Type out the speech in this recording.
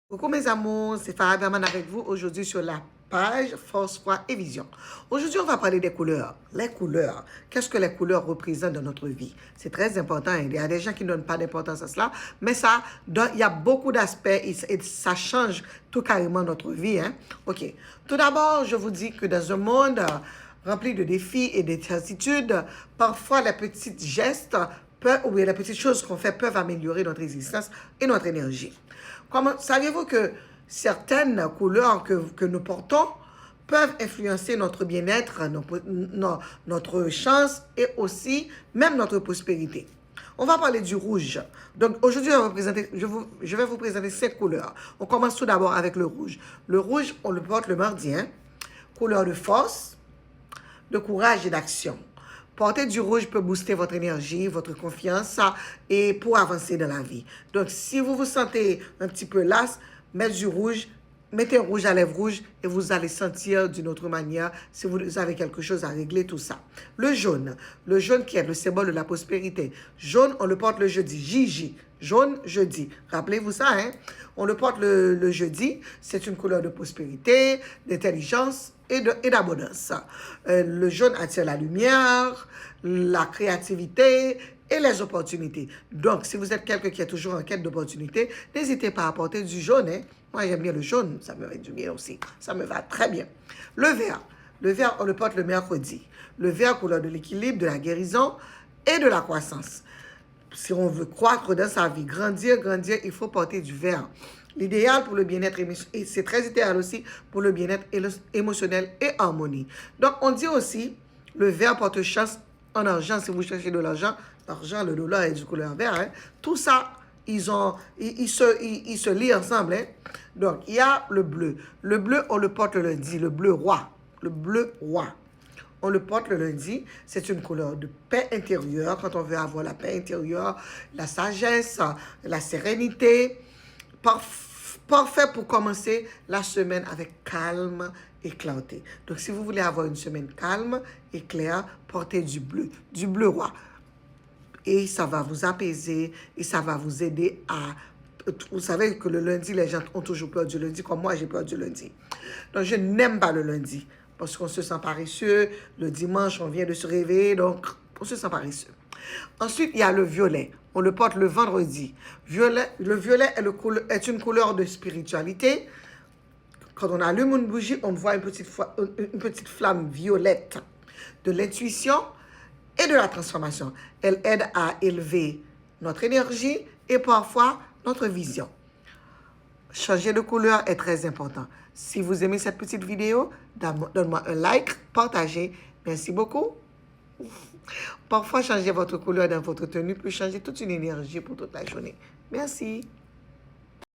Coucou mes amours, c'est Farah Berman avec vous aujourd'hui sur la page Force, Foi et Vision. Aujourd'hui, on va parler des couleurs. Les couleurs. Qu'est-ce que les couleurs représentent dans notre vie? C'est très important. Il y a des gens qui ne donnent pas d'importance à cela, mais ça, il y a beaucoup d'aspects et ça change tout carrément notre vie. Hein? OK. Tout d'abord, je vous dis que dans un monde rempli de défis et d'incertitudes, parfois les petits gestes ou les petites choses qu'on fait peuvent améliorer notre existence et notre énergie. Saviez-vous que certaines couleurs que nous portons peuvent influencer notre bien-être, notre chance et aussi même notre prospérité? On va parler du rouge. Donc aujourd'hui, je vais vous présenter 5 couleurs. On commence tout d'abord avec le rouge. Le rouge, on le porte le mardi, hein? Couleur de force, de courage et d'action. Porter du rouge peut booster votre énergie, votre confiance et pour avancer dans la vie. Donc, si vous vous sentez un petit peu las, mettez du rouge, mettez un rouge à lèvres rouge et vous allez sentir d'une autre manière si vous avez quelque chose à régler, tout ça. Le jaune qui est le symbole de la prospérité. Jaune, on le porte le jeudi, JJ. Jaune, jeudi. Rappelez-vous ça, hein? On le porte le jeudi. C'est une couleur de prospérité, d'intelligence et d'abondance. Le jaune attire la lumière, la créativité et les opportunités. Donc, si vous êtes quelqu'un qui est toujours en quête d'opportunités, n'hésitez pas à porter du jaune. Hein? Moi, j'aime bien le jaune. Ça me fait du bien aussi. Ça me va très bien. Le vert, on le porte le mercredi. Le vert, couleur de l'équilibre, de la guérison et de la croissance. Si on veut croître dans sa vie, grandir, il faut porter du vert. L'idéal pour le bien-être, et c'est très idéal aussi pour le bien-être émotionnel et harmonie. Donc, on dit aussi, le vert porte chance en argent. Si vous cherchez de l'argent, le dollar est du couleur vert. Hein. Tout ça, ils se lient ensemble. Hein. Donc, il y a le bleu. Le bleu, on le porte le lundi, le bleu roi. Le bleu roi. On le porte le lundi. C'est une couleur de paix intérieure. Quand on veut avoir la paix intérieure, la sagesse, la sérénité. Parfait pour commencer la semaine avec calme et clarté. Donc, si vous voulez avoir une semaine calme et claire, portez du bleu roi. Et ça va vous apaiser et ça va vous aider à... Vous savez que le lundi, les gens ont toujours peur du lundi, comme moi, j'ai peur du lundi. Donc, je n'aime pas le lundi parce qu'on se sent paresseux. Le dimanche, on vient de se réveiller, donc on se sent paresseux. Ensuite, il y a le violet. On le porte le vendredi. Le violet est une couleur de spiritualité. Quand on allume une bougie, on voit une petite flamme violette de l'intuition et de la transformation. Elle aide à élever notre énergie et parfois notre vision. Changer de couleur est très important. Si vous aimez cette petite vidéo, donne-moi un like, partagez. Merci beaucoup. Parfois, changer votre couleur dans votre tenue peut changer toute une énergie pour toute la journée. Merci.